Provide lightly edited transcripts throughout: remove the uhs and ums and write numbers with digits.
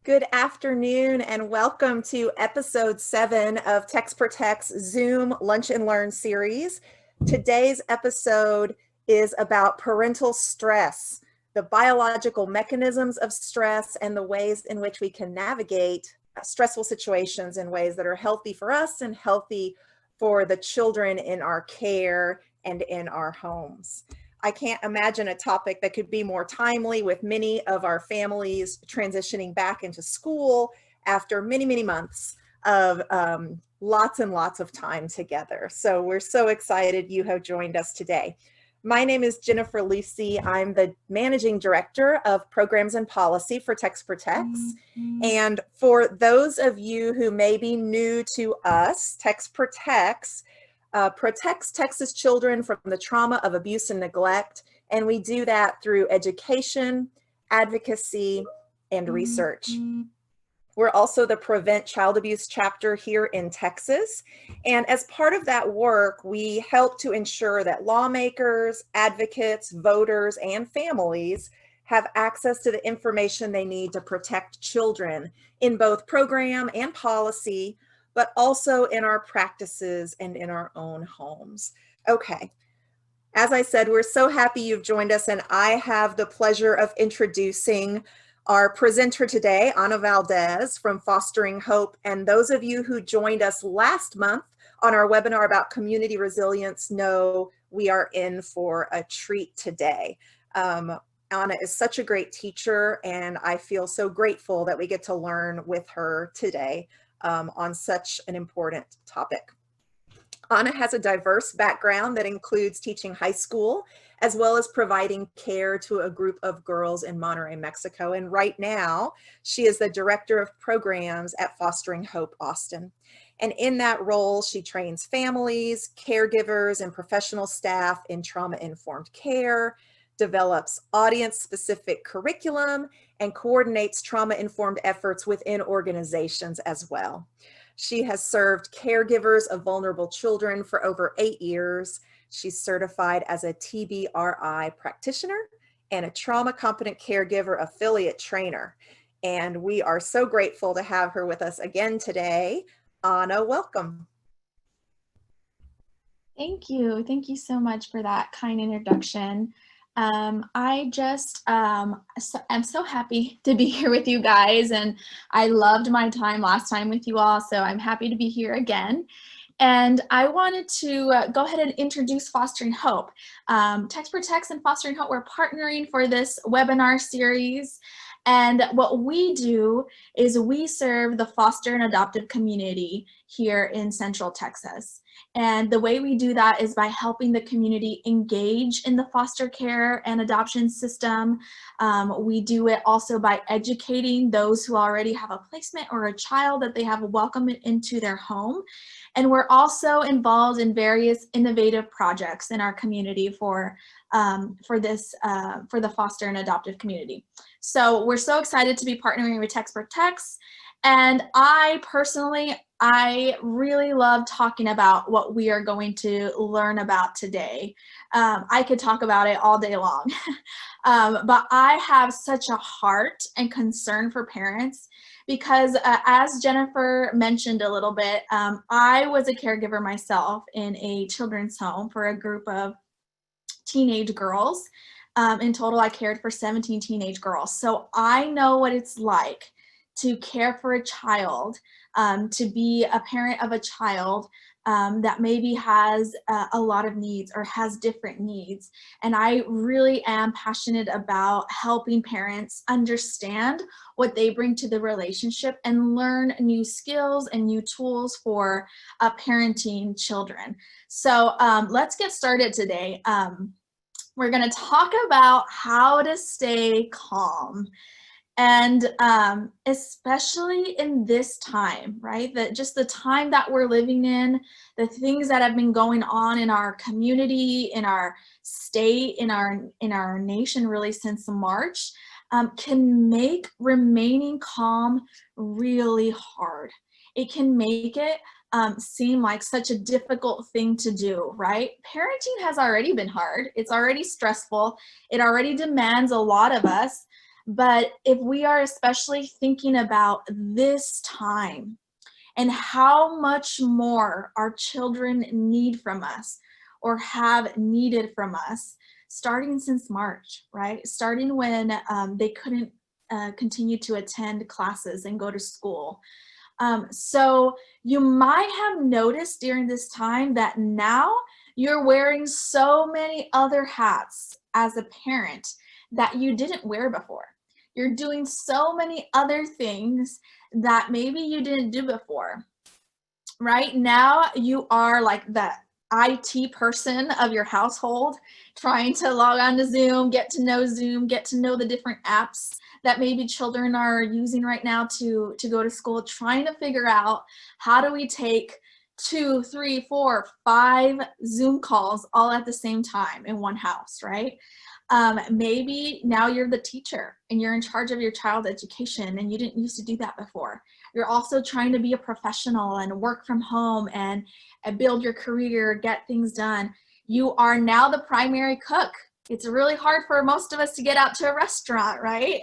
Good afternoon and welcome to episode 7 of Text Protect's Zoom Lunch and Learn series. Today's episode is about parental stress, the biological mechanisms of stress, and the ways in which we can navigate stressful situations in ways that are healthy for us and healthy for the children in our care and in our homes. I can't imagine a topic that could be more timely with many of our families transitioning back into school after many, many months of lots and lots of time together. So we're so excited you have joined us today. My name is Jennifer Lucy. I'm the Managing Director of Programs and Policy for Text Protects. And for those of you who may be new to us, Text Protects protects Texas children from the trauma of abuse and neglect, and we do that through education, advocacy, and research. We're also the Prevent Child Abuse chapter here in Texas, and as part of that work, we help to ensure that lawmakers, advocates, voters, and families have access to the information they need to protect children in both program and policy, but also in our practices and in our own homes. Okay, as I said, we're so happy you've joined us, and I have the pleasure of introducing our presenter today, Ana Valdez from Fostering Hope. And those of you who joined us last month on our webinar about community resilience know we are in for a treat today. Ana is such a great teacher, and I feel so grateful that we get to learn with her today on such an important topic. Ana has a diverse background that includes teaching high school, as well as providing care to a group of girls in Monterrey, Mexico. And right now, she is the Director of Programs at Fostering Hope Austin. And in that role, she trains families, caregivers, and professional staff in trauma-informed care, develops audience-specific curriculum, and coordinates trauma-informed efforts within organizations as well. She has served caregivers of vulnerable children for over 8 years. She's certified as a TBRI practitioner and a Trauma Competent Caregiver affiliate trainer. And we are so grateful to have her with us again today. Ana, welcome. Thank you. Thank you so much for that kind introduction. I'm so happy to be here with you guys, and I loved my time last time with you all, so I'm happy to be here again. And I wanted to go ahead and introduce Fostering Hope. Text Protects and Fostering Hope, we're partnering for this webinar series. And what we do is we serve the foster and adoptive community here in Central Texas. And the way we do that is by helping the community engage in the foster care and adoption system. We do it also by educating those who already have a placement or a child that they have welcomed into their home. And we're also involved in various innovative projects in our community for the foster and adoptive community. So we're so excited to be partnering with Text Protects. And I really love talking about what we are going to learn about today. I could talk about it all day long, but I have such a heart and concern for parents because as Jennifer mentioned a little bit, I was a caregiver myself in a children's home for a group of teenage girls. In total, I cared for 17 teenage girls. So I know what it's like to care for a child, to be a parent of a child that maybe has a lot of needs or has different needs. And I really am passionate about helping parents understand what they bring to the relationship and learn new skills and new tools for parenting children. So let's get started today. We're going to talk about how to stay calm. And especially in this time, right? That just the time that we're living in, the things that have been going on in our community, in our state, in our nation, really since March, can make remaining calm really hard. It can make it seem like such a difficult thing to do, right? Parenting has already been hard. It's already stressful. It already demands a lot of us. But if we are especially thinking about this time and how much more our children need from us or have needed from us, starting since March, right? Starting when they couldn't continue to attend classes and go to school. So you might have noticed during this time that now you're wearing so many other hats as a parent that you didn't wear before. You're doing so many other things that maybe you didn't do before. Right now, you are like the IT person of your household, trying to log on to Zoom, get to know Zoom, get to know the different apps that maybe children are using right now to go to school, trying to figure out how do we take 2, 3, 4, 5 Zoom calls all at the same time in one house, right? Maybe now you're the teacher and you're in charge of your child's education and you didn't used to do that before. You're also trying to be a professional and work from home and build your career, get things done. You are now the primary cook. It's really hard for most of us to get out to a restaurant, right?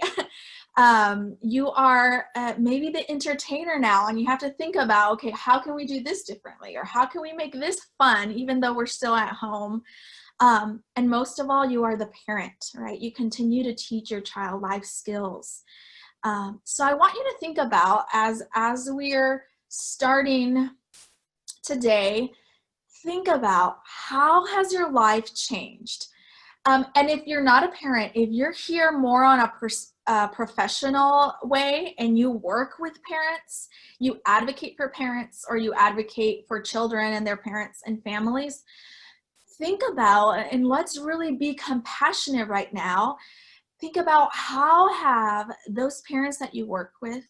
You are maybe the entertainer now, and you have to think about, okay, how can we do this differently? Or how can we make this fun even though we're still at home? And most of all, you are the parent, right? You continue to teach your child life skills. So I want you to think about, as we're starting today, think about how has your life changed? And if you're not a parent, if you're here more on a professional way and you work with parents, you advocate for parents, or you advocate for children and their parents and families, think about, and let's really be compassionate right now. Think about how have those parents that you work with,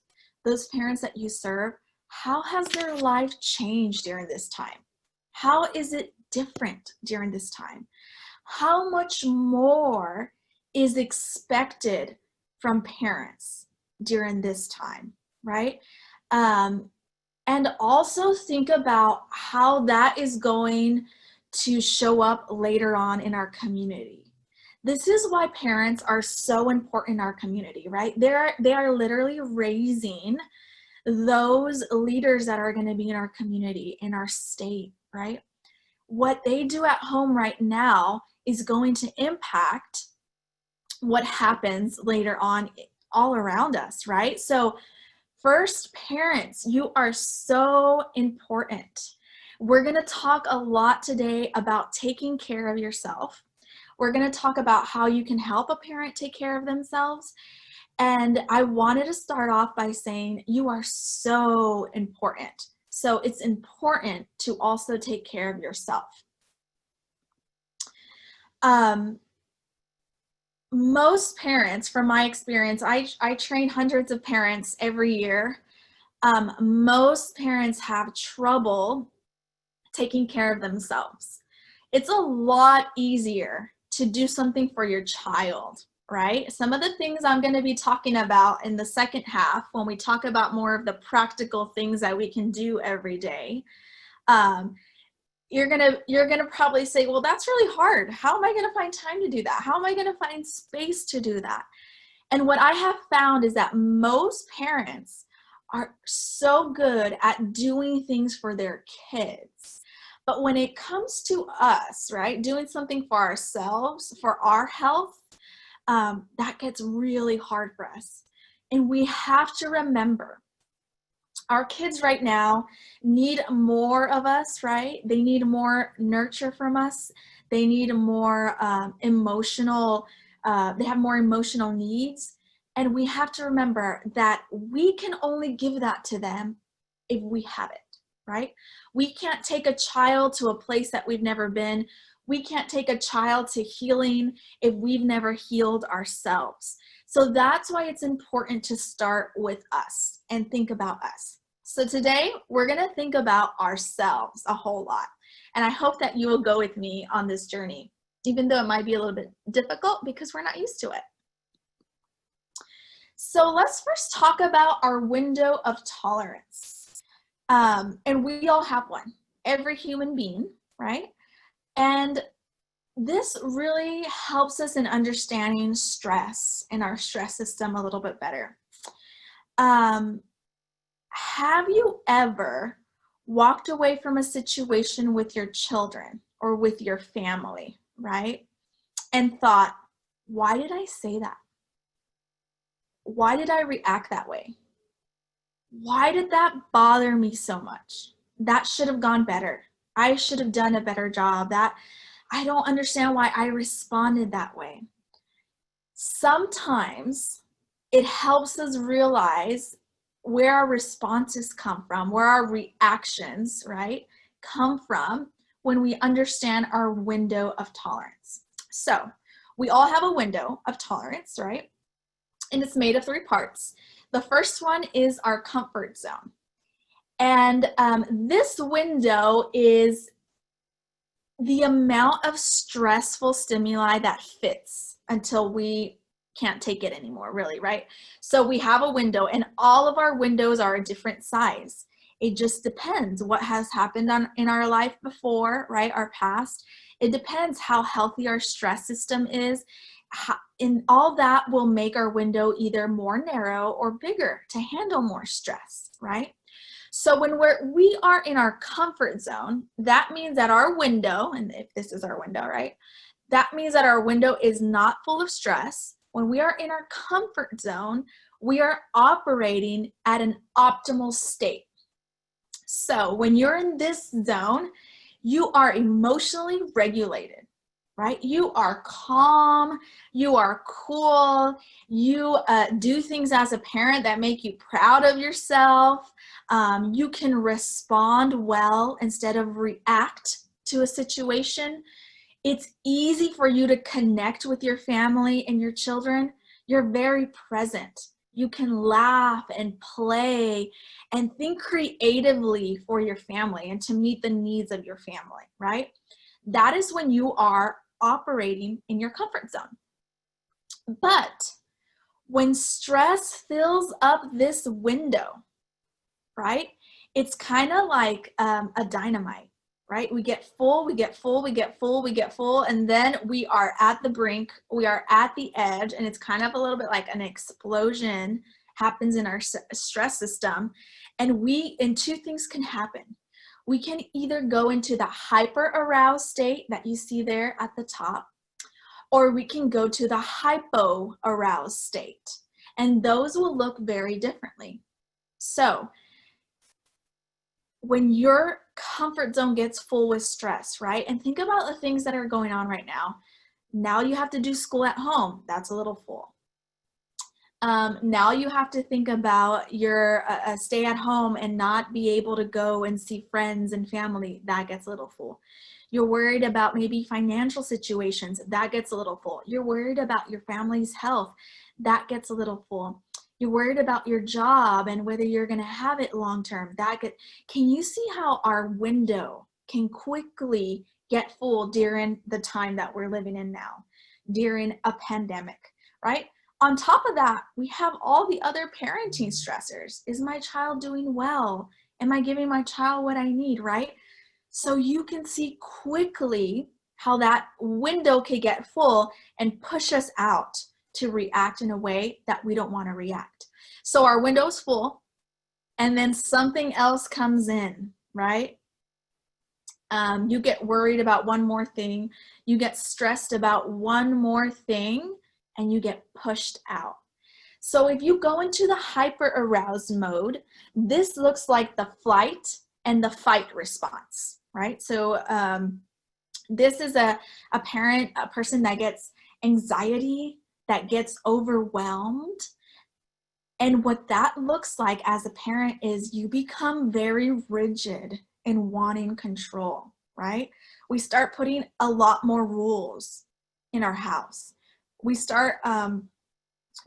those parents that you serve, how has their life changed during this time? How is it different during this time? How much more is expected from parents during this time, right? And also think about how that is going to show up later on in our community. This is why parents are so important in our community, right? They are literally raising those leaders that are going to be in our community, in our state, right? What they do at home right now is going to impact what happens later on all around us, right? So first, parents, you are so important. We're going to talk a lot today about taking care of yourself. We're going to talk about how you can help a parent take care of themselves. And I wanted to start off by saying you are so important. So it's important to also take care of yourself. Most parents, from my experience, I train hundreds of parents every year. Most parents have trouble taking care of themselves. It's a lot easier to do something for your child, right? Some of the things I'm going to be talking about in the second half, when we talk about more of the practical things that we can do every day, you're gonna probably say, well, that's really hard. How am I gonna find time to do that? How am I gonna find space to do that? And what I have found is that most parents are so good at doing things for their kids. But when it comes to us, right, doing something for ourselves, for our health, that gets really hard for us. And we have to remember, our kids right now need more of us, right? They need more nurture from us. They need more emotional, they have more emotional needs. And we have to remember that we can only give that to them if we have it, right? We can't take a child to a place that we've never been. We can't take a child to healing if we've never healed ourselves. So that's why it's important to start with us and think about us. So today we're going to think about ourselves a whole lot. And I hope that you will go with me on this journey, even though it might be a little bit difficult because we're not used to it. So let's first talk about our window of tolerance. And we all have one, every human being, right? And this really helps us in understanding stress and our stress system a little bit better. Have you ever walked away from a situation with your children or with your family, right? And thought, why did I say that? Why did I react that way? Why did that bother me so much? That should have gone better. I should have done a better job. That I don't understand why I responded that way. Sometimes it helps us realize where our responses come from, where our reactions, right, come from when we understand our window of tolerance. So we all have a window of tolerance, right? And it's made of 3 parts. The first one is our comfort zone. And this window is the amount of stressful stimuli that fits until we can't take it anymore, really, right? So we have a window, and all of our windows are a different size. It just depends what has happened in our life before, right? Our past. It depends how healthy our stress system is. And all that will make our window either more narrow or bigger to handle more stress, right? So when we are in our comfort zone, that means that our window, and if this is our window, right? That means that our window is not full of stress. When we are in our comfort zone, we are operating at an optimal state. So when you're in this zone, you are emotionally regulated, right? You are calm, you are cool, you do things as a parent that make you proud of yourself. You can respond well instead of react to a situation. It's easy for you to connect with your family and your children. You're very present. You can laugh and play and think creatively for your family and to meet the needs of your family, right? That is when you are operating in your comfort zone. But when stress fills up this window, right? It's kind of like a dynamite, right? We get full, we get full, we get full, we get full, and then we are at the brink, we are at the edge, and it's kind of a little bit like an explosion happens in our stress system. And 2 things can happen. We can either go into the hyper aroused state that you see there at the top, or we can go to the hypo aroused state. And those will look very differently. So when your comfort zone gets full with stress, right? And think about the things that are going on right now. Now you have to do school at home. That's a little full. Now you have to think about your stay at home and not be able to go and see friends and family. That gets a little full. You're worried about maybe financial situations. That gets a little full. You're worried about your family's health. That gets a little full. You're worried about your job and whether you're going to have it long term. Can you see how our window can quickly get full during the time that we're living in now, during a pandemic, right? On top of that, we have all the other parenting stressors. Is my child doing well? Am I giving my child what I need, right? So you can see quickly how that window can get full and push us out to react in a way that we don't want to react. So our window's full, and then something else comes in, right? You get worried about one more thing, you get stressed about one more thing, and you get pushed out. So if you go into the hyper aroused mode, this looks like the flight and the fight response, right? So this is a person that gets anxiety, that gets overwhelmed. And what that looks like as a parent is you become very rigid in wanting control, right? We start putting a lot more rules in our house. We start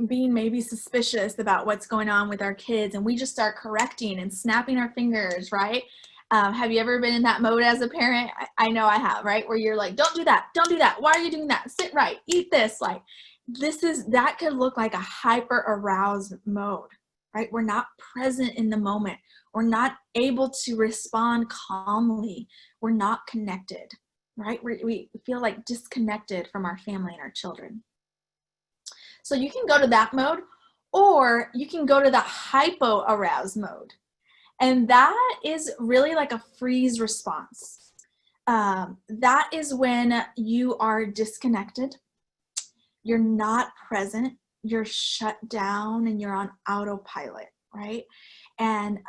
being maybe suspicious about what's going on with our kids, and we just start correcting and snapping our fingers, right? Have you ever been in that mode as a parent? I know I have, right? Where you're like, don't do that, don't do that. Why are you doing that? Sit right, eat this. Like, that could look like a hyper aroused mode, right? We're not present in the moment. We're not able to respond calmly. We're not connected, right? We feel like disconnected from our family and our children. So you can go to that mode, or you can go to the hypo-aroused mode. And that is really like a freeze response. That is when you are disconnected, you're not present, you're shut down, and you're on autopilot, right? And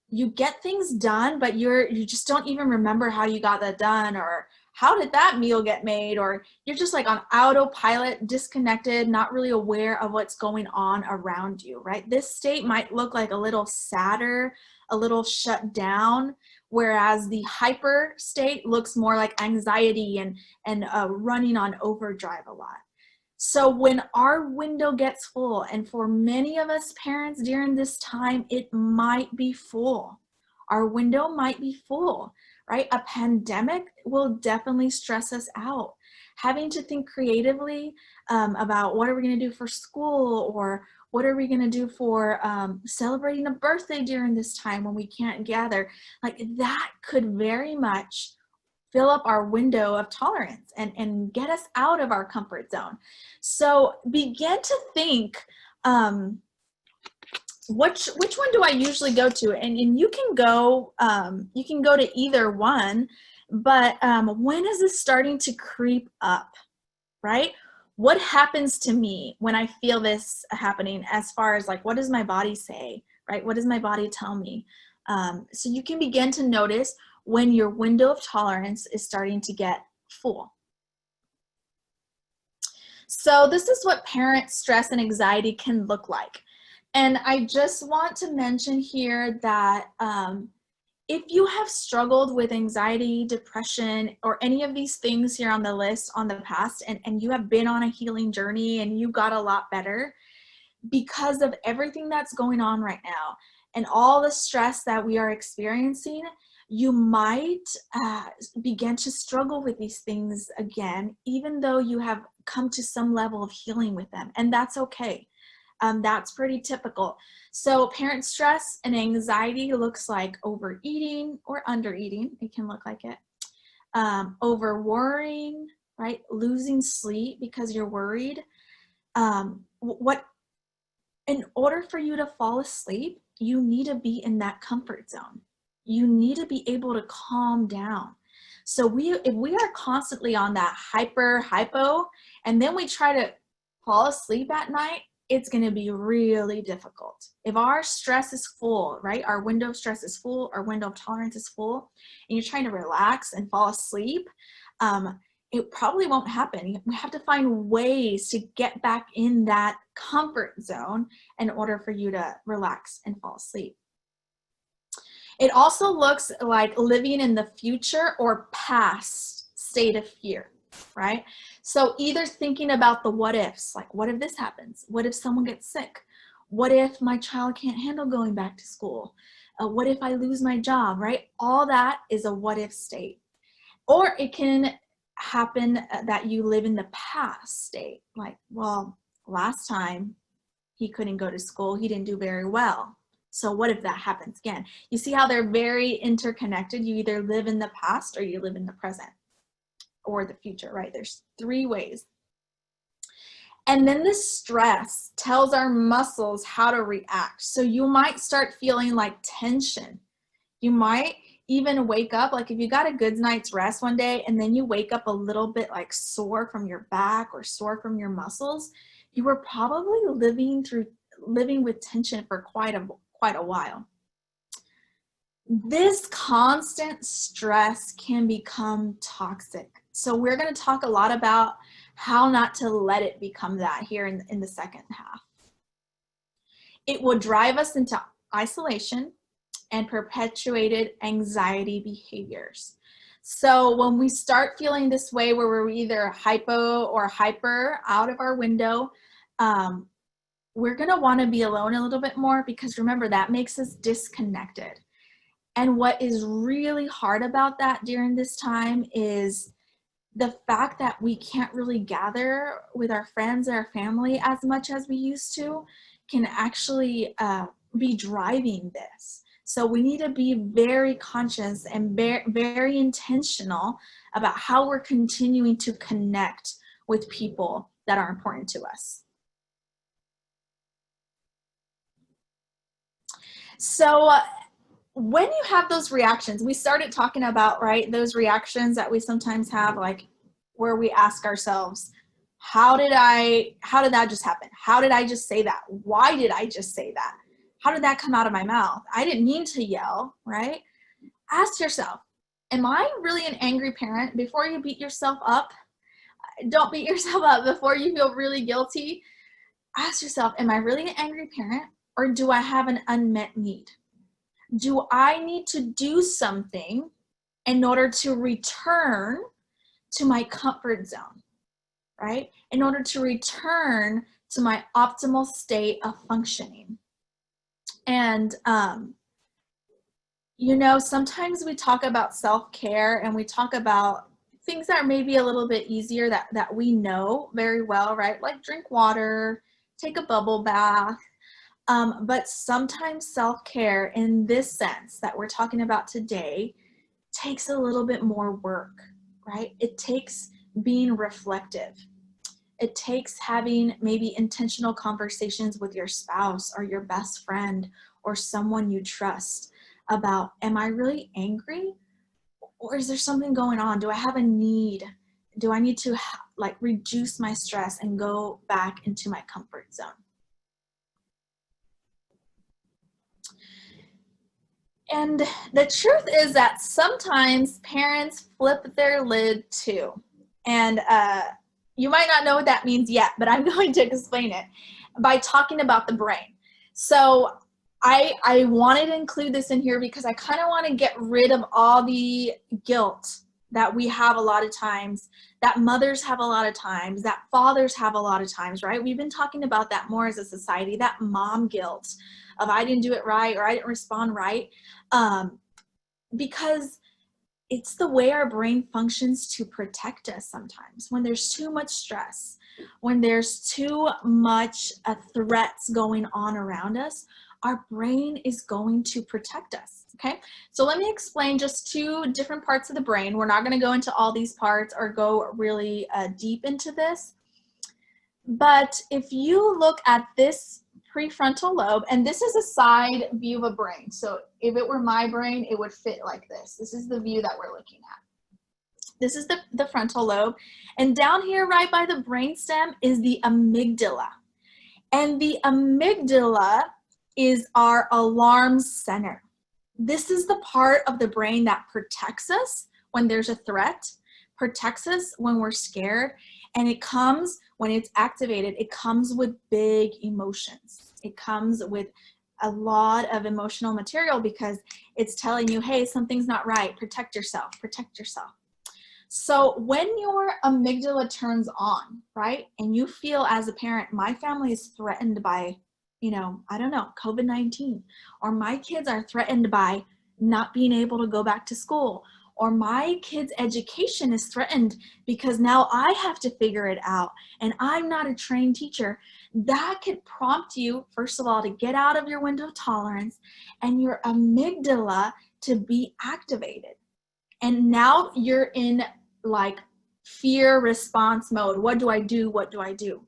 you get things done, but you just don't even remember how you got that done, or how did that meal get made, or you're just like on autopilot, disconnected, not really aware of what's going on around you, right? This state might look like a little sadder, a little shut down, whereas the hyper state looks more like anxiety and running on overdrive a lot. So when our window gets full, and for many of us parents during this time, it might be full. Our window might be full, right? A pandemic will definitely stress us out. Having to think creatively about what are we going to do for school, or what are we going to do for celebrating a birthday during this time when we can't gather, like that could very much fill up our window of tolerance and get us out of our comfort zone. So begin to think, which one do I usually go to? And you can go to either one, but when is this starting to creep up, right? What happens to me when I feel this happening, as far as like, what does my body say, right? What does my body tell me? So you can begin to notice when your window of tolerance is starting to get full. So this is what parent stress and anxiety can look like. And I just want to mention here that if you have struggled with anxiety, depression, or any of these things here on the list on the past, and you have been on a healing journey and you got a lot better, because of everything that's going on right now and all the stress that we are experiencing, you might begin to struggle with these things again, even though you have come to some level of healing with them. And that's okay. That's pretty typical. So parent stress and anxiety looks like overeating or undereating. It can look like it. Over worrying, right? Losing sleep because you're worried. In order for you to fall asleep, you need to be in that comfort zone. You need to be able to calm down. So if we are constantly on that hypo, and then we try to fall asleep at night, it's going to be really difficult. If our stress is full, right? Our window of stress is full, our window of tolerance is full, and you're trying to relax and fall asleep, it probably won't happen. We have to find ways to get back in that comfort zone in order for you to relax and fall asleep. It also looks like living in the future or past state of fear, right? So either thinking about the what ifs, like what if this happens? What if someone gets sick? What if my child can't handle going back to school? What if I lose my job, right? All that is a what if state. Or it can happen that you live in the past state, like, well, last time he couldn't go to school, he didn't do very well. So what if that happens again? You see how they're very interconnected? You either live in the past or you live in the present or the future, right? There's three ways. And then the stress tells our muscles how to react. So you might start feeling like tension. You might even wake up, like if you got a good night's rest one day and then you wake up a little bit like sore from your back or sore from your muscles, you were probably living with tension for quite a while. This constant stress can become toxic. So we're going to talk a lot about how not to let it become that here in the second half. It will drive us into isolation and perpetuated anxiety behaviors. So when we start feeling this way, where we're either hypo or hyper out of our window, we're going to want to be alone a little bit more, because remember, that makes us disconnected. And what is really hard about that during this time is the fact that we can't really gather with our friends or our family as much as we used to can actually be driving this. So we need to be very conscious and very intentional about how we're continuing to connect with people that are important to us. So when you have those reactions, we started talking about, right, those reactions that we sometimes have, like where we ask ourselves, how did that just happen? How did I just say that? Why did I just say that? How did that come out of my mouth? I didn't mean to yell, right? Ask yourself, am I really an angry parent? Before you beat yourself up, don't beat yourself up before you feel really guilty. Ask yourself, am I really an angry parent, or do I have an unmet need? Do I need to do something in order to return to my comfort zone, right? In order to return to my optimal state of functioning. And, you know, sometimes we talk about self-care and we talk about things that are maybe a little bit easier that we know very well, right? Like drink water, take a bubble bath. But sometimes self-care in this sense that we're talking about today takes a little bit more work, right? It takes being reflective. It takes having maybe intentional conversations with your spouse or your best friend or someone you trust about, am I really angry? Or is there something going on? Do I have a need? Do I need to like reduce my stress and go back into my comfort zone? And the truth is that sometimes parents flip their lid too. And you might not know what that means yet, but I'm going to explain it by talking about the brain. So I wanted to include this in here because I kind of want to get rid of all the guilt that we have a lot of times, that mothers have a lot of times, that fathers have a lot of times, right? We've been talking about that more as a society, that mom guilt of I didn't do it right or I didn't respond right, because it's the way our brain functions to protect us sometimes. When there's too much stress, when there's too much threats going on around us, our brain is going to protect us, okay? So let me explain just two different parts of the brain. We're not gonna go into all these parts or go really deep into this, but if you look at this prefrontal lobe, and this is a side view of a brain. So if it were my brain, it would fit like this. This is the view that we're looking at. This is the frontal lobe. And down here right by the brainstem is the amygdala. And the amygdala is our alarm center. This is the part of the brain that protects us when there's a threat, protects us when we're scared, and it comes, when it's activated, it comes with big emotions. It comes with a lot of emotional material because it's telling you, hey, something's not right, protect yourself, protect yourself. So when your amygdala turns on, right, and you feel as a parent, my family is threatened by, you know, I don't know, COVID-19, or my kids are threatened by not being able to go back to school, or my kid's education is threatened because now I have to figure it out and I'm not a trained teacher, that could prompt you, first of all, to get out of your window of tolerance and your amygdala to be activated. And now you're in like fear response mode. What do I do? What do I do?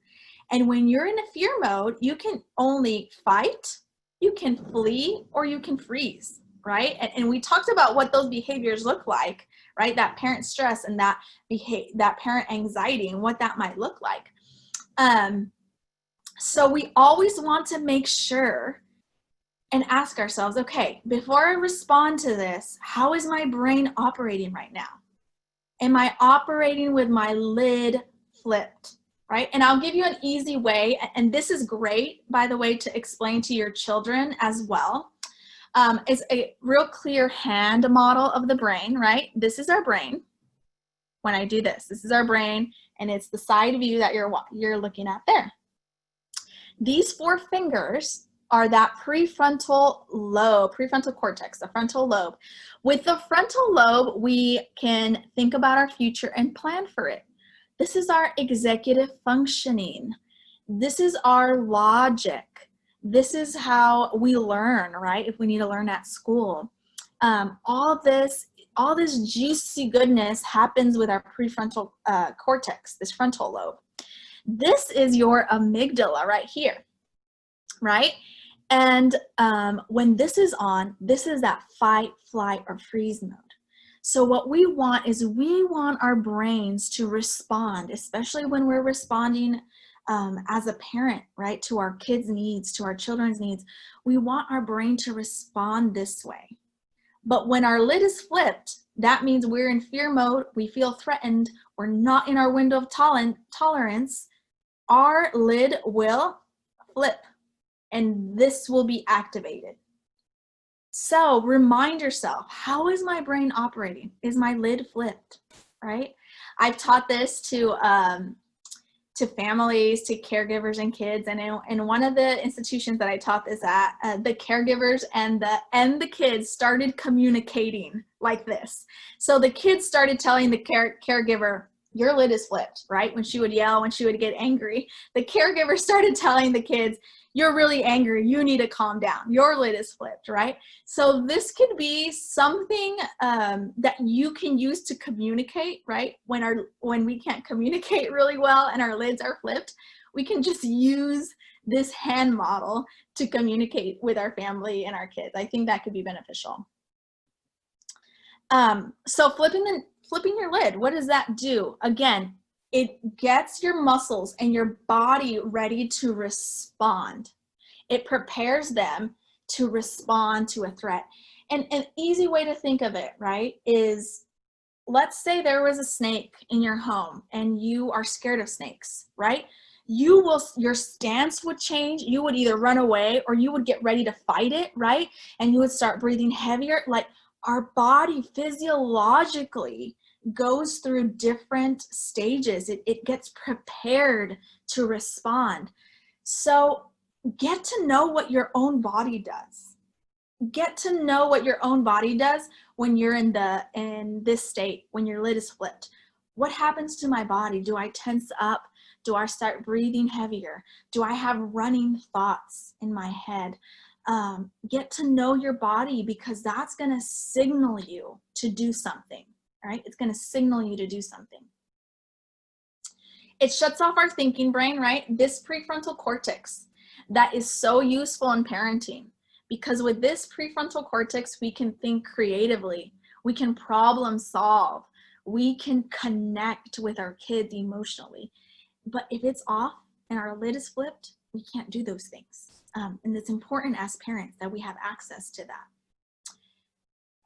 And when you're in a fear mode, you can only fight, you can flee, or you can freeze. Right? And we talked about what those behaviors look like, right? That parent stress and that parent anxiety and what that might look like. So we always want to make sure and ask ourselves, okay, before I respond to this, how is my brain operating right now? Am I operating with my lid flipped, right? And I'll give you an easy way, and this is great, by the way, to explain to your children as well. It's a real clear hand model of the brain, right? This is our brain. When I do this, this is our brain, and it's the side view that you're looking at there. These four fingers are that prefrontal lobe, prefrontal cortex, the frontal lobe. With the frontal lobe, we can think about our future and plan for it. This is our executive functioning. This is our logic. This is how we learn, right? If we need to learn at school. All this all this juicy goodness happens with our prefrontal cortex, this frontal lobe. This is your amygdala right here, right? And when this is on, this is that fight, flight, or freeze mode. So what we want is we want our brains to respond, especially when we're responding as a parent, right, to our kids' needs, to our children's needs. We want our brain to respond this way. But when our lid is flipped, that means we're in fear mode, we feel threatened, we're not in our window of tolerance, our lid will flip and this will be activated. So remind yourself, how is my brain operating? Is my lid flipped, right? I've taught this to families, to caregivers and kids. And in one of the institutions that I taught this at, the caregivers and the kids started communicating like this. So the kids started telling the caregiver, your lid is flipped, right? When she would yell, when she would get angry, the caregiver started telling the kids, you're really angry, you need to calm down, your lid is flipped, right? So this could be something that you can use to communicate, right? When we can't communicate really well and our lids are flipped, we can just use this hand model to communicate with our family and our kids. I think that could be beneficial. So flipping your lid, what does that do? Again, it gets your muscles and your body ready to respond. It prepares them to respond to a threat. And an easy way to think of it, right, is let's say there was a snake in your home and you are scared of snakes, right? Your stance would change. You would either run away or you would get ready to fight it, right? And you would start breathing heavier. Like, our body physiologically goes through different stages. It gets prepared to respond. So get to know what your own body does. Get to know what your own body does when you're in this state, when your lid is flipped. What happens to my body? Do I tense up? Do I start breathing heavier? Do I have running thoughts in my head? Get to know your body, because that's going to signal you to do something, right? It's going to signal you to do something. It shuts off our thinking brain, right? This prefrontal cortex that is so useful in parenting, because with this prefrontal cortex, we can think creatively, we can problem solve, we can connect with our kids emotionally. But if it's off and our lid is flipped, we can't do those things. And it's important as parents that we have access to that.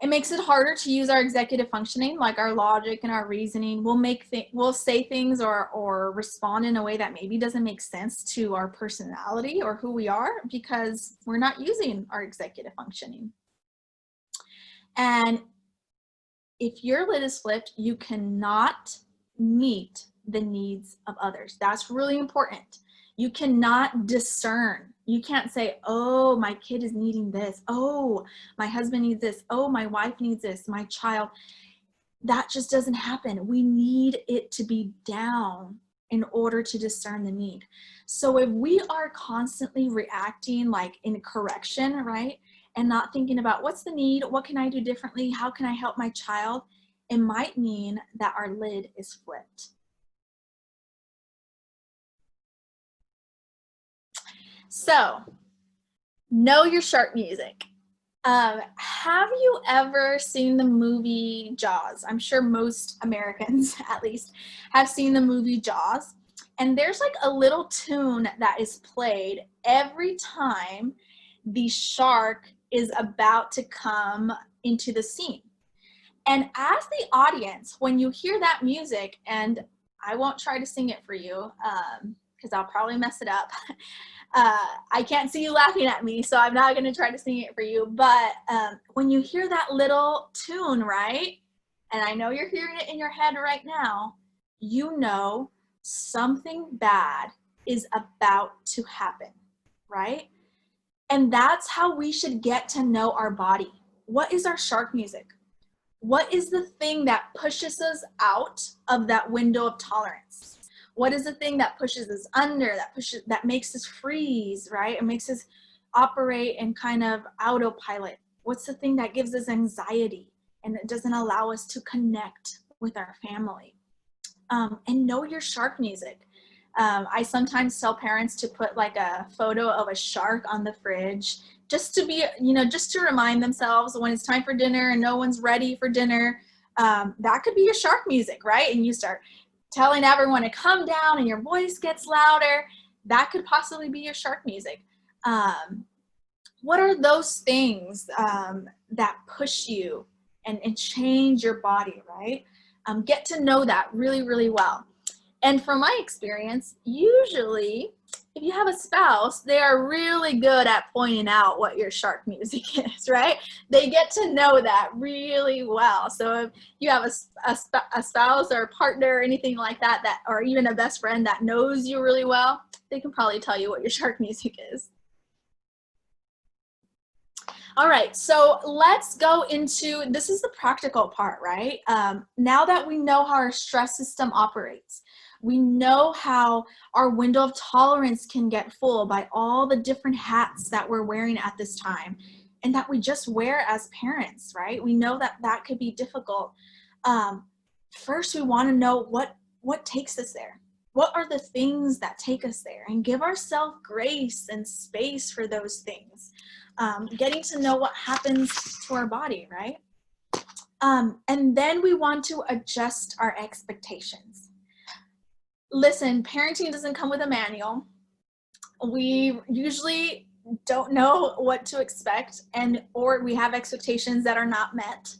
It makes it harder to use our executive functioning, like our logic and our reasoning. We'll say things or respond in a way that maybe doesn't make sense to our personality or who we are, because we're not using our executive functioning. And if your lid is flipped, you cannot meet the needs of others. That's really important. You cannot discern. You can't say, oh, my kid is needing this. Oh, my husband needs this. Oh, my wife needs this. My child. That just doesn't happen. We need it to be down in order to discern the need. So if we are constantly reacting like in correction, right, and not thinking about what's the need, what can I do differently, how can I help my child, it might mean that our lid is flipped. So, know your shark music. Have you ever seen the movie Jaws? I'm sure most Americans, at least, have seen the movie Jaws. And there's like a little tune that is played every time the shark is about to come into the scene. And as the audience, when you hear that music, and I won't try to sing it for you because I'll probably mess it up. I can't see you laughing at me, so I'm not going to try to sing it for you. But when you hear that little tune, right, and I know you're hearing it in your head right now, you know something bad is about to happen, right? And that's how we should get to know our body. What is our shark music? What is the thing that pushes us out of that window of tolerance? What is the thing that pushes us under, that makes us freeze, right? It makes us operate in kind of autopilot. What's the thing that gives us anxiety and it doesn't allow us to connect with our family. And know your shark music. I sometimes tell parents to put like a photo of a shark on the fridge, just to be, just to remind themselves when it's time for dinner and no one's ready for dinner. That could be your shark music, right? And you start telling everyone to come down and your voice gets louder. That could possibly be your shark music. What are those things that push you and change your body, right? Get to know that really, really well. And from my experience, usually if you have a spouse, they are really good at pointing out what your shark music is, right? They get to know that really well. So if you have a spouse or a partner or anything like that, or even a best friend that knows you really well, they can probably tell you what your shark music is. All right, so let's go into, this is the practical part, right? Now that we know how our stress system operates, we know how our window of tolerance can get full by all the different hats that we're wearing at this time and that we just wear as parents, right? We know that that could be difficult. First, we want to know what takes us there. What are the things that take us there? And give ourselves grace and space for those things. Getting to know what happens to our body, right? And then we want to adjust our expectations. Listen, parenting doesn't come with a manual. We usually don't know what to expect, or we have expectations that are not met.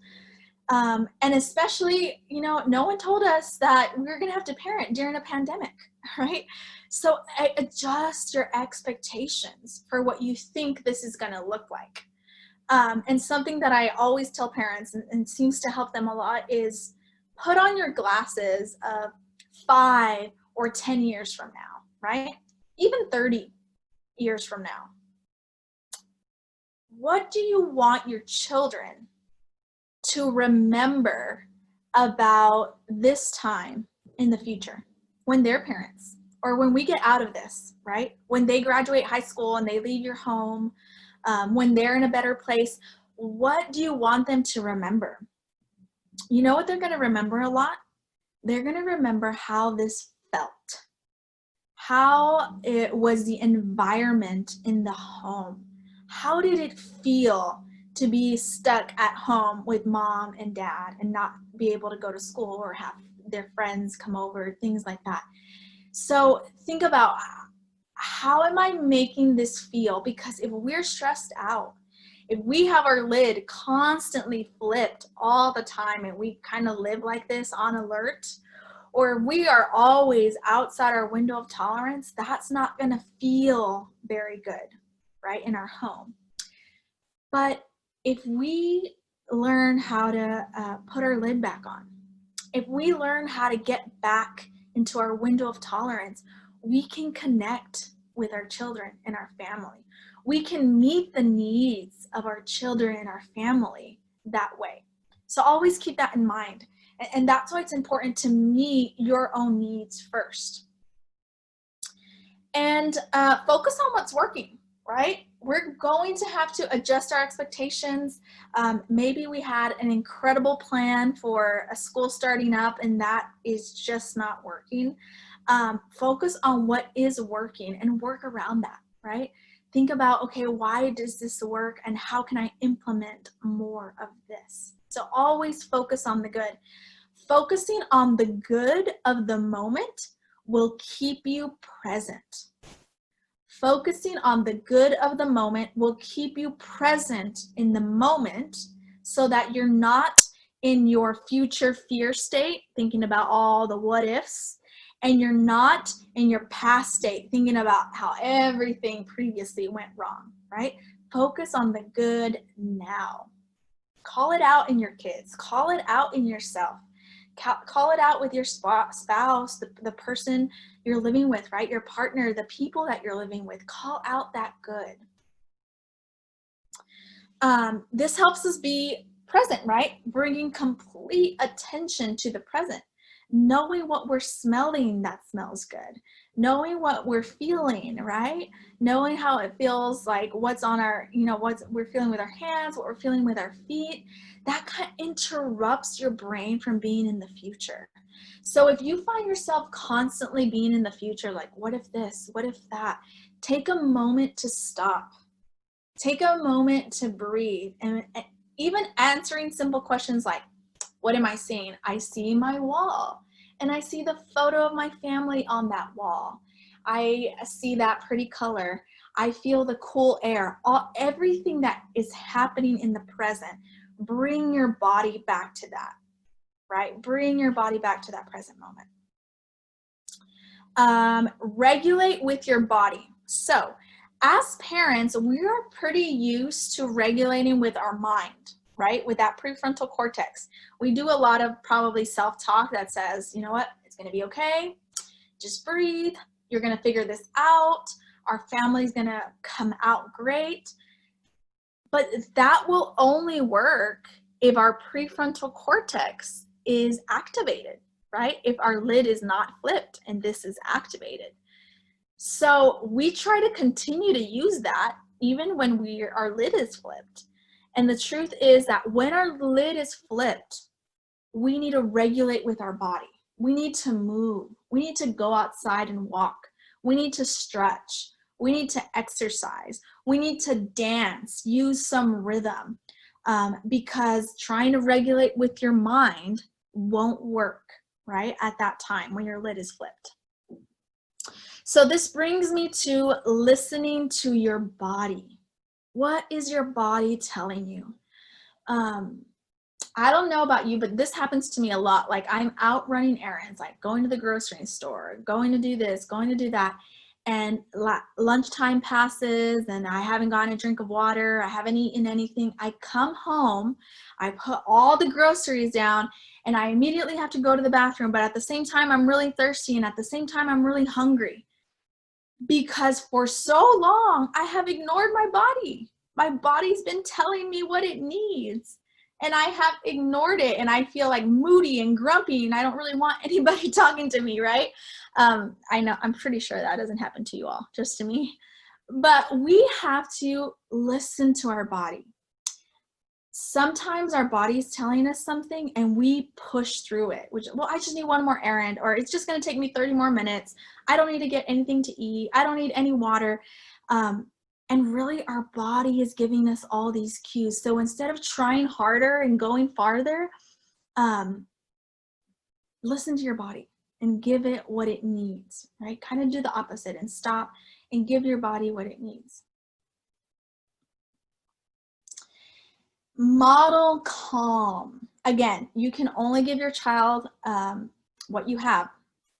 And especially, no one told us that we were going to have to parent during a pandemic, right? So adjust your expectations for what you think this is going to look like. And something that I always tell parents and seems to help them a lot is put on your glasses of 5 or 10 years from now, right? Even 30 years from now. What do you want your children to remember about this time in the future when they're parents, or when we get out of this, right? When they graduate high school and they leave your home, when they're in a better place, what do you want them to remember? You know what they're going to remember a lot? They're going to remember how this felt, how it was the environment in the home. How did it feel to be stuck at home with mom and dad and not be able to go to school or have their friends come over, things like that. So think about, how am I making this feel? Because if we're stressed out, if we have our lid constantly flipped all the time and we kind of live like this on alert, or we are always outside our window of tolerance, that's not going to feel very good, right, in our home. But if we learn how to put our lid back on, if we learn how to get back into our window of tolerance, we can connect with our children and our family. We can meet the needs of our children and our family that way. So always keep that in mind. And that's why it's important to meet your own needs first. And focus on what's working, right? We're going to have to adjust our expectations. Maybe we had an incredible plan for a school starting up and that is just not working. Focus on what is working and work around that, right? Think about, okay, why does this work and how can I implement more of this? So always focus on the good. Focusing on the good of the moment will keep you present. Focusing on the good of the moment will keep you present in the moment so that you're not in your future fear state, thinking about all the what ifs, and you're not in your past state, thinking about how everything previously went wrong, right? Focus on the good now. Call it out in your kids. Call it out in yourself. Call it out with your spouse, the person you're living with, right? Your partner, the people that you're living with. Call out that good. This helps us be present, right? Bringing complete attention to the present. knowing what we're smelling that smells good, knowing what we're feeling, right? Knowing how it feels, like what's on our, what we're feeling with our hands, what we're feeling with our feet, that kind of interrupts your brain from being in the future. So if you find yourself constantly being in the future, like, what if this, what if that, take a moment to stop. Take a moment to breathe, and even answering simple questions like, what am I seeing? I see my wall, and I see the photo of my family on that wall. I see that pretty color. I feel the cool air. Everything that is happening in the present. Bring your body back to that, right? Bring your body back to that present moment. Regulate with your body. So as parents, we are pretty used to regulating with our mind, right? With that prefrontal cortex. We do a lot of probably self-talk that says, you know what, it's going to be okay. Just breathe. You're going to figure this out. Our family's going to come out great. But that will only work if our prefrontal cortex is activated, right? If our lid is not flipped and this is activated. So we try to continue to use that even when our lid is flipped. And the truth is that when our lid is flipped, we need to regulate with our body. We need to move. We need to go outside and walk. We need to stretch. We need to exercise. We need to dance, use some rhythm, because trying to regulate with your mind won't work, right, at that time when your lid is flipped. So this brings me to listening to your body. What is your body telling you? I don't know about you, but this happens to me a lot. Like, I'm out running errands, like going to the grocery store, going to do this, going to do that. And lunchtime passes and I haven't gotten a drink of water. I haven't eaten anything. I come home, I put all the groceries down, and I immediately have to go to the bathroom. But at the same time, I'm really thirsty. And at the same time, I'm really hungry. Because for so long, I have ignored my body. My body's been telling me what it needs. And I have ignored it, and I feel like moody and grumpy, and I don't really want anybody talking to me, right? I know, I'm pretty sure that doesn't happen to you all, just to me. But we have to listen to our body. Sometimes our body is telling us something and we push through it, which, well, I just need one more errand, or it's just going to take me 30 more minutes. I don't need to get anything to eat. I don't need any water. And really, our body is giving us all these cues. So instead of trying harder and going farther, listen to your body and give it what it needs, right? Kind of do the opposite and stop and give your body what it needs. Model calm. Again, you can only give your child what you have.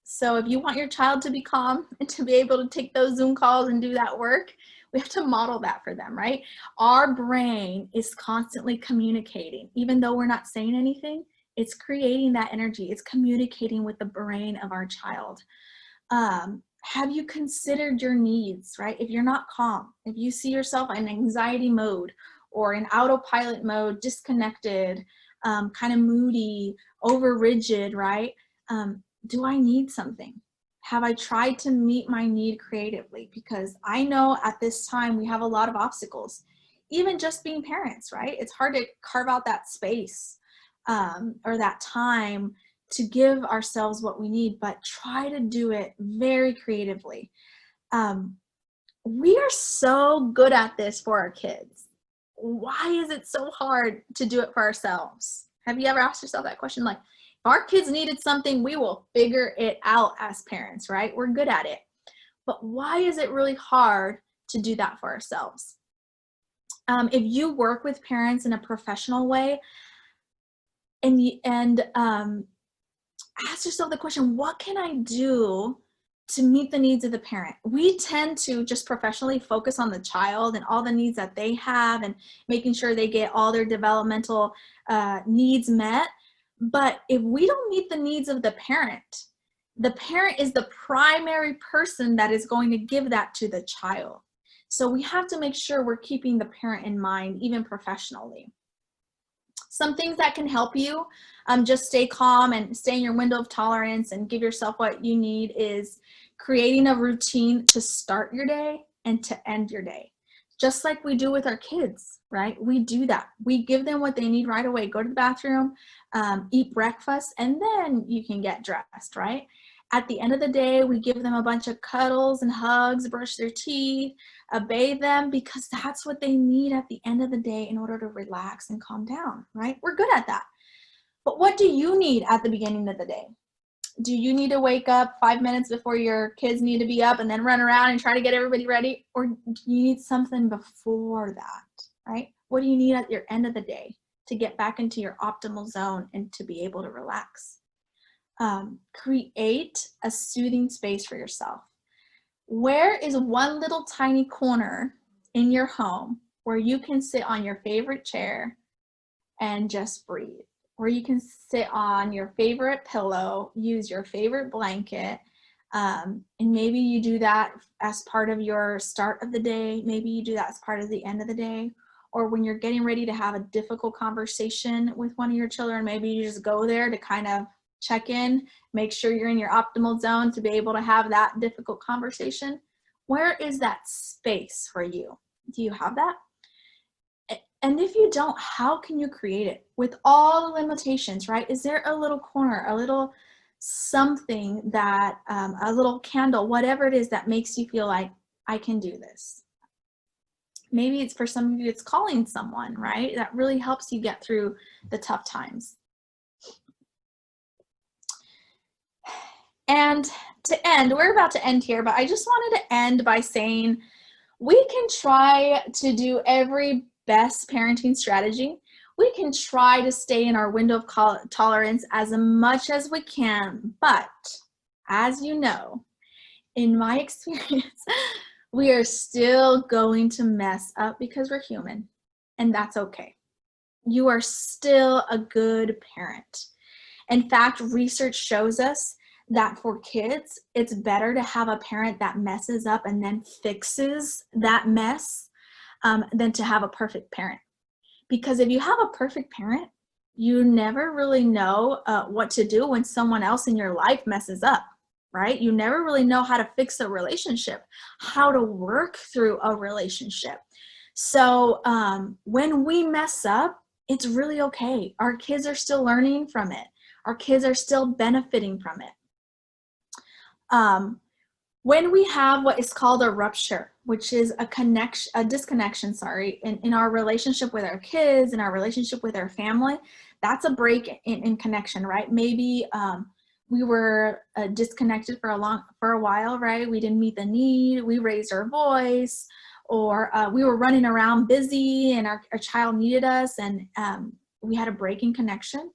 So if you want your child to be calm and to be able to take those Zoom calls and do that work, we have to model that for them, right? Our brain is constantly communicating. Even though we're not saying anything, it's creating that energy. It's communicating with the brain of our child. Have you considered your needs, right? If you're not calm, if you see yourself in anxiety mode or in autopilot mode, disconnected, kind of moody, over rigid, right? Do I need something? Have I tried to meet my need creatively? Because I know at this time we have a lot of obstacles. Even just being parents, right? It's hard to carve out that space or that time to give ourselves what we need, but try to do it very creatively. We are so good at this for our kids. Why is it so hard to do it for ourselves? Have you ever asked yourself that question? Like, if our kids needed something, we will figure it out as parents, right? We're good at it. But why is it really hard to do that for ourselves? If you work with parents in a professional way and ask yourself the question, what can I do to meet the needs of the parent? We tend to just professionally focus on the child and all the needs that they have and making sure they get all their developmental needs met. But if we don't meet the needs of the parent is the primary person that is going to give that to the child. So we have to make sure we're keeping the parent in mind, even professionally. Some things that can help you just stay calm and stay in your window of tolerance and give yourself what you need is creating a routine to start your day and to end your day. Just like we do with our kids, right? We do that. We give them what they need right away. Go to the bathroom, eat breakfast, and then you can get dressed, right? At the end of the day, we give them a bunch of cuddles and hugs, brush their teeth, bathe them, because that's what they need at the end of the day in order to relax and calm down, right? We're good at that. But what do you need at the beginning of the day? Do you need to wake up 5 minutes before your kids need to be up and then run around and try to get everybody ready? Or do you need something before that, right? What do you need at your end of the day to get back into your optimal zone and to be able to relax? Create a soothing space for yourself. Where is one little tiny corner in your home where you can sit on your favorite chair and just breathe? Where you can sit on your favorite pillow, use your favorite blanket, and maybe you do that as part of your start of the day. Maybe you do that as part of the end of the day. Or when you're getting ready to have a difficult conversation with one of your children, maybe you just go there to kind of check in, make sure you're in your optimal zone to be able to have that difficult conversation. Where is that space for you? Do you have that? And if you don't, how can you create it with all the limitations, right? Is there a little corner, a little something that, a little candle, whatever it is that makes you feel like I can do this? Maybe it's for some of you, it's calling someone, right? That really helps you get through the tough times. And to end, we're about to end here, but I just wanted to end by saying we can try to do every best parenting strategy. We can try to stay in our window of tolerance as much as we can, but as you know, in my experience, we are still going to mess up because we're human, and that's okay. You are still a good parent. In fact, research shows us that for kids, it's better to have a parent that messes up and then fixes that mess than to have a perfect parent. Because if you have a perfect parent, you never really know what to do when someone else in your life messes up, right? You never really know how to fix a relationship, how to work through a relationship. So when we mess up, it's really okay. Our kids are still learning from it. Our kids are still benefiting from it. When we have what is called a rupture, which is a disconnection, in our relationship with our kids, in our relationship with our family, that's a break in connection, right? Maybe we were disconnected for a while, right? We didn't meet the need, we raised our voice, or we were running around busy and our child needed us, and we had a break in connection.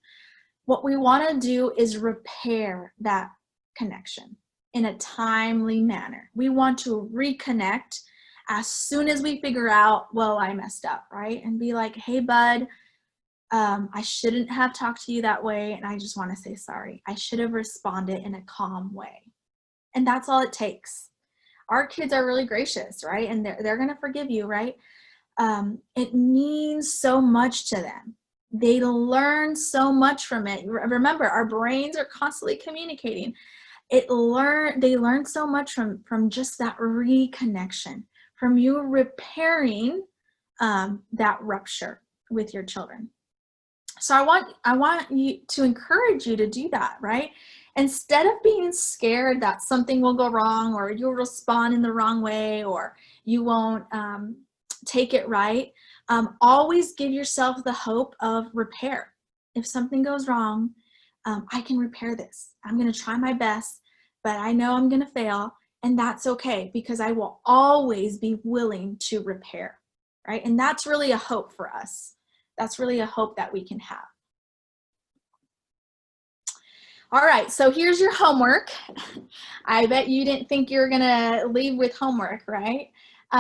What we want to do is repair that connection in a timely manner. We want to reconnect as soon as we figure out, well, I messed up, right? And be like, hey, bud, I shouldn't have talked to you that way, and I just want to say sorry. I should have responded in a calm way. And that's all it takes. Our kids are really gracious, right? And they're going to forgive you, right? It means so much to them. They learn so much from it. Remember, our brains are constantly communicating. They learn so much from just that reconnection, from you repairing that rupture with your children. So I want you to encourage you to do that, right? Instead of being scared that something will go wrong, or you'll respond in the wrong way, or you won't take it right, always give yourself the hope of repair. If something goes wrong, I can repair this. I'm going to try my best, but I know I'm going to fail, and that's okay, because I will always be willing to repair, right? And that's really a hope for us. That's really a hope that we can have. All right, so here's your homework. I bet you didn't think you were going to leave with homework, right?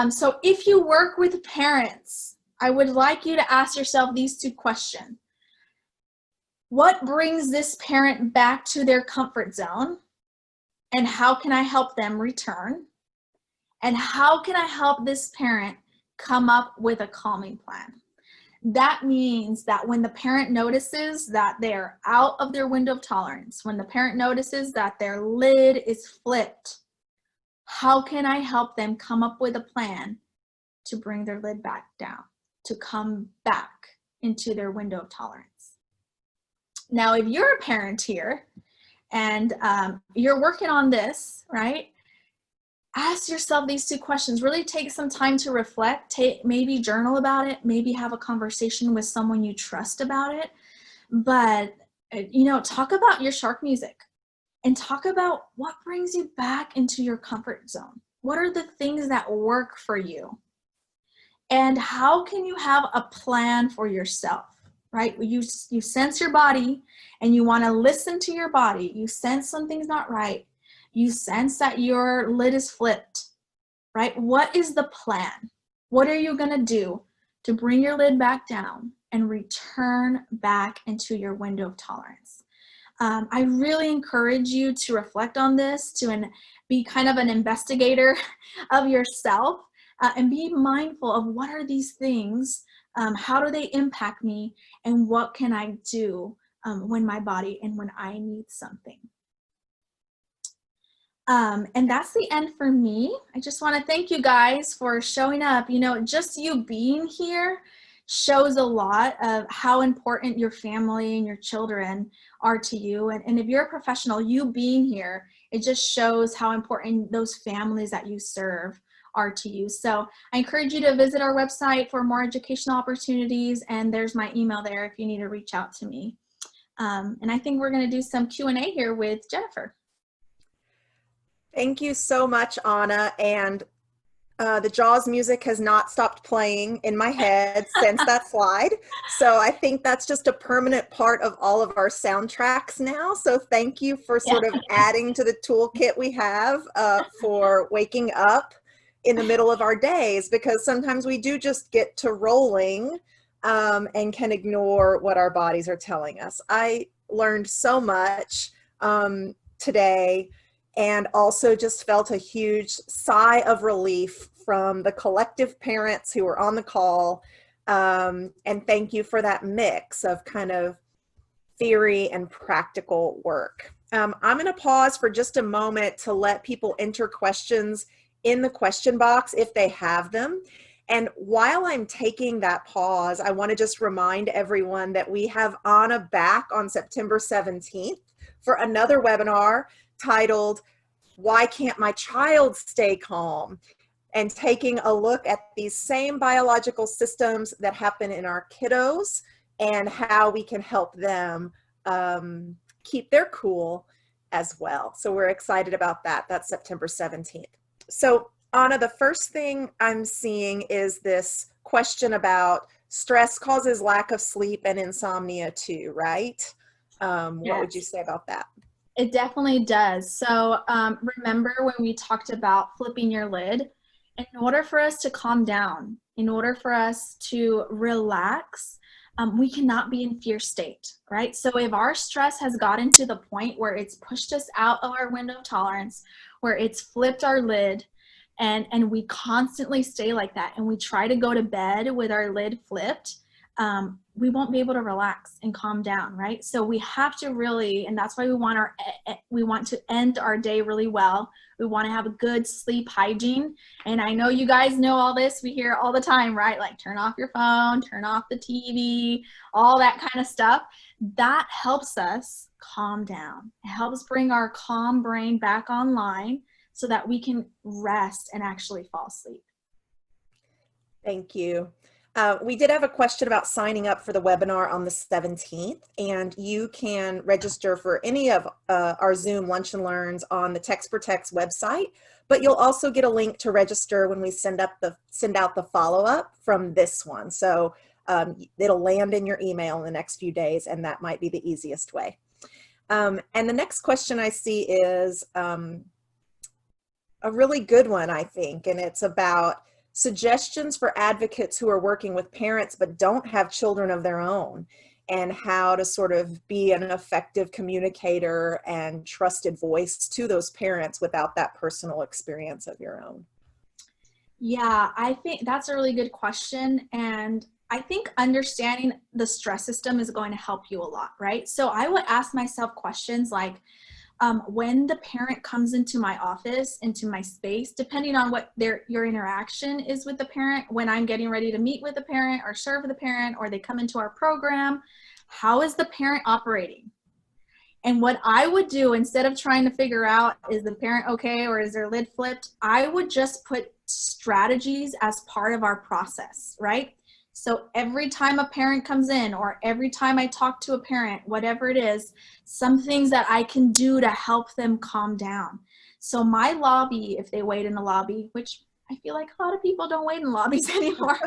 So if you work with parents, I would like you to ask yourself these two questions. What brings this parent back to their comfort zone? And how can I help them return? And how can I help this parent come up with a calming plan? That means that when the parent notices that they're out of their window of tolerance, when the parent notices that their lid is flipped, how can I help them come up with a plan to bring their lid back down, to come back into their window of tolerance? Now, if you're a parent here and you're working on this, right? Ask yourself these two questions. Really take some time to reflect. Maybe journal about it. Maybe have a conversation with someone you trust about it. But, talk about your shark music and talk about what brings you back into your comfort zone. What are the things that work for you? And how can you have a plan for yourself, right? You sense your body and you want to listen to your body. You sense something's not right. You sense that your lid is flipped, right? What is the plan? What are you going to do to bring your lid back down and return back into your window of tolerance? I really encourage you to reflect on this, to be kind of an investigator of yourself, and be mindful of what are these things, how do they impact me, and what can I do when my body and when I need something. And that's the end for me. I just want to thank you guys for showing up. Just you being here shows a lot of how important your family and your children are to you. And if you're a professional, you being here, it just shows how important those families that you serve are to you. So I encourage you to visit our website for more educational opportunities. And there's my email there if you need to reach out to me. And I think we're going to do some Q&A here with Jennifer. Thank you so much, Anna. And the Jaws music has not stopped playing in my head since that slide. So I think that's just a permanent part of all of our soundtracks now. So thank you for sort of adding to the toolkit we have for waking up in the middle of our days, because sometimes we do just get to rolling and can ignore what our bodies are telling us. I learned so much today, and also just felt a huge sigh of relief from the collective parents who were on the call. And thank you for that mix of kind of theory and practical work. I'm going to pause for just a moment to let people enter questions in the question box if they have them. And while I'm taking that pause, I want to just remind everyone that we have Anna back on September 17th for another webinar titled, "Why Can't My Child Stay Calm?" And taking a look at these same biological systems that happen in our kiddos and how we can help them keep their cool as well. So we're excited about that. That's September 17th. So Anna, the first thing I'm seeing is this question about stress causes lack of sleep and insomnia too, right? What would you say about that? It definitely does. So remember when we talked about flipping your lid? In order for us to calm down, in order for us to relax, we cannot be in fear state, right? So if our stress has gotten to the point where it's pushed us out of our window of tolerance, where it's flipped our lid, and we constantly stay like that, and we try to go to bed with our lid flipped, we won't be able to relax and calm down, right? So we have to really, and that's why we want to end our day really well. We want to have a good sleep hygiene. And I know you guys know all this. We hear it all the time, right? Like turn off your phone, turn off the TV, all that kind of stuff. That helps us calm down. It helps bring our calm brain back online so that we can rest and actually fall asleep. Thank you. We did have a question about signing up for the webinar on the 17th, and you can register for any of our Zoom Lunch and Learns on the Text for Text website, but you'll also get a link to register when we send out the follow-up from this one. So it'll land in your email in the next few days, and that might be the easiest way. And the next question I see is a really good one, I think, and it's about suggestions for advocates who are working with parents but don't have children of their own, and how to sort of be an effective communicator and trusted voice to those parents without that personal experience of your own. Yeah, I think that's a really good question. And I think understanding the stress system is going to help you a lot, right? So I would ask myself questions like, when the parent comes into my office, into my space, depending on what your interaction is with the parent, when I'm getting ready to meet with the parent or serve the parent, or they come into our program, how is the parent operating? And what I would do, instead of trying to figure out, is the parent okay or is their lid flipped, I would just put strategies as part of our process, right? So every time a parent comes in, or every time I talk to a parent, whatever it is, some things that I can do to help them calm down. So my lobby, if they wait in the lobby, which I feel like a lot of people don't wait in lobbies anymore,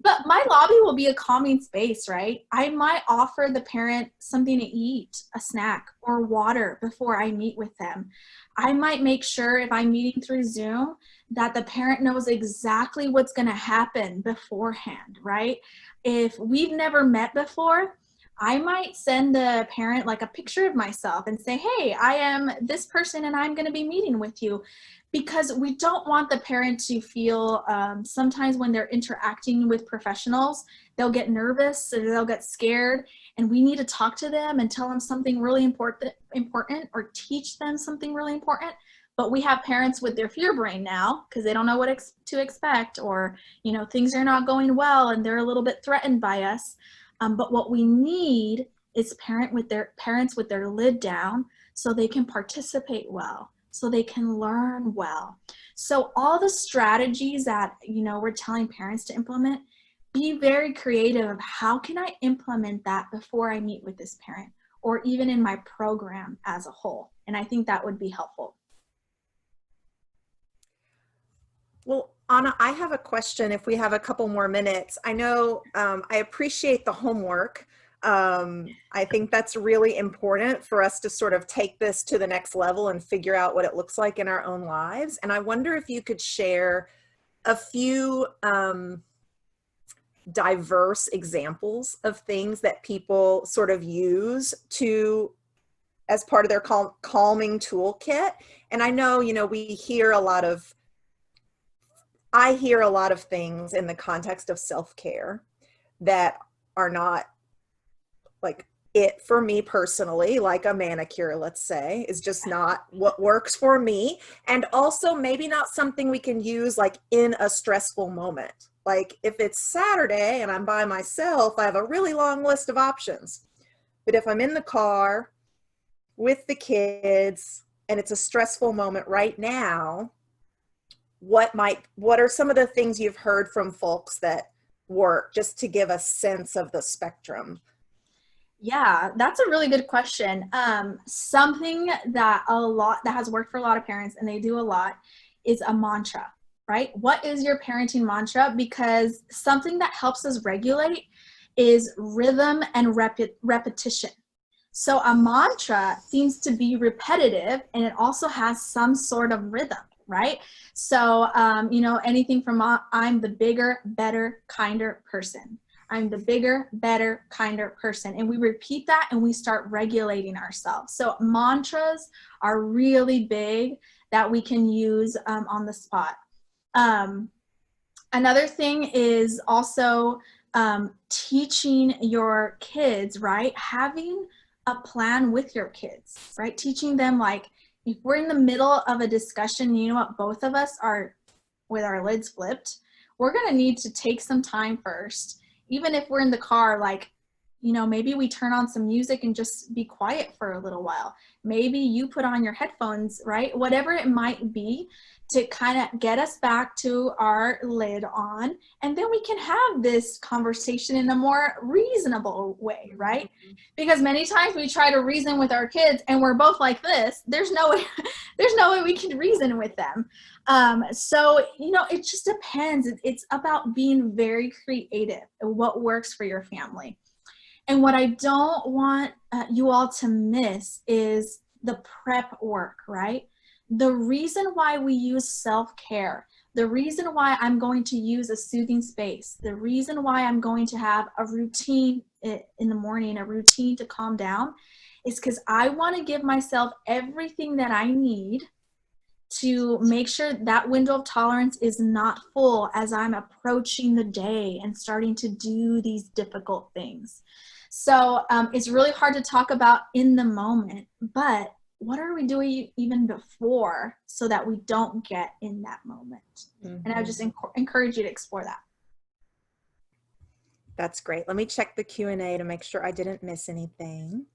but my lobby will be a calming space, right? I might offer the parent something to eat, a snack or water before I meet with them. I might make sure, if I'm meeting through Zoom, that the parent knows exactly what's going to happen beforehand, right? If we've never met before, I might send the parent like a picture of myself and say, hey, I am this person and I'm going to be meeting with you. Because we don't want the parent to feel, sometimes when they're interacting with professionals, they'll get nervous or they'll get scared, and we need to talk to them and tell them something really important, or teach them something really important. But we have parents with their fear brain now because they don't know what to expect, or things are not going well and they're a little bit threatened by us. But what we need is parents with their lid down so they can participate well, so they can learn well. So all the strategies that we're telling parents to implement, be very creative of how can I implement that before I meet with this parent, or even in my program as a whole. And I think that would be helpful. Well, Anna, I have a question if we have a couple more minutes. I know I appreciate the homework. I think that's really important for us to sort of take this to the next level and figure out what it looks like in our own lives. And I wonder if you could share a few diverse examples of things that people sort of use as part of their calming toolkit. And I know, I hear a lot of things in the context of self-care that are not like it for me personally, like a manicure, let's say, is just not what works for me. And also maybe not something we can use like in a stressful moment. Like if it's Saturday and I'm by myself, I have a really long list of options. But if I'm in the car with the kids and it's a stressful moment right now, what are some of the things you've heard from folks that work, just to give a sense of the spectrum? Yeah, that's a really good question. Something that has worked for a lot of parents, and they do a lot, is a mantra, right? What is your parenting mantra? Because something that helps us regulate is rhythm and repetition. So a mantra seems to be repetitive, and it also has some sort of rhythm, right? So, anything from I'm the bigger, better, kinder person. I'm the bigger, better, kinder person. And we repeat that and we start regulating ourselves. So mantras are really big that we can use on the spot. Another thing is also teaching your kids, right? Having a plan with your kids, right? Teaching them, like, if we're in the middle of a discussion, you know what, both of us are with our lids flipped, we're going to need to take some time first. Even if we're in the car, like, maybe we turn on some music and just be quiet for a little while. Maybe you put on your headphones, right? Whatever it might be, to kind of get us back to our lid on. And then we can have this conversation in a more reasonable way, right? Because many times we try to reason with our kids and we're both like this. There's no way we can reason with them. So, it just depends. It's about being very creative and what works for your family. And what I don't want you all to miss is the prep work, right? The reason why we use self-care, the reason why I'm going to use a soothing space, the reason why I'm going to have a routine in the morning, a routine to calm down, is because I want to give myself everything that I need to make sure that window of tolerance is not full as I'm approaching the day and starting to do these difficult things. So it's really hard to talk about in the moment, but what are we doing even before so that we don't get in that moment? And I would just encourage you to explore that. That's great. Let me check the Q&A to make sure I didn't miss anything.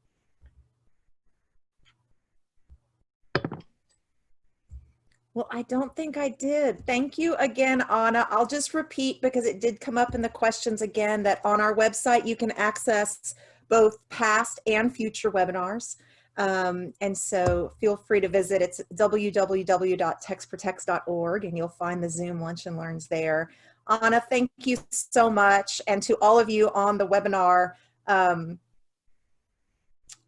Well, I don't think I did. Thank you again, Anna. I'll just repeat because it did come up in the questions again that on our website you can access both past and future webinars. And so feel free to visit. It's www.textprotects.org and you'll find the Zoom Lunch and Learns there. Anna, thank you so much. And to all of you on the webinar,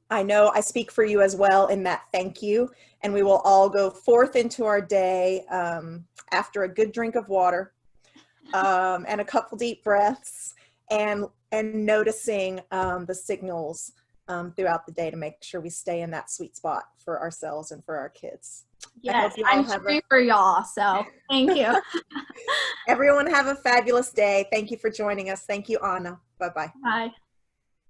I know I speak for you as well in that thank you. And we will all go forth into our day after a good drink of water and a couple deep breaths and noticing the signals throughout the day to make sure we stay in that sweet spot for ourselves and for our kids. Yes, I'm cheering for y'all, so thank you. Everyone have a fabulous day. Thank you for joining us. Thank you, Anna. Bye-bye. Bye.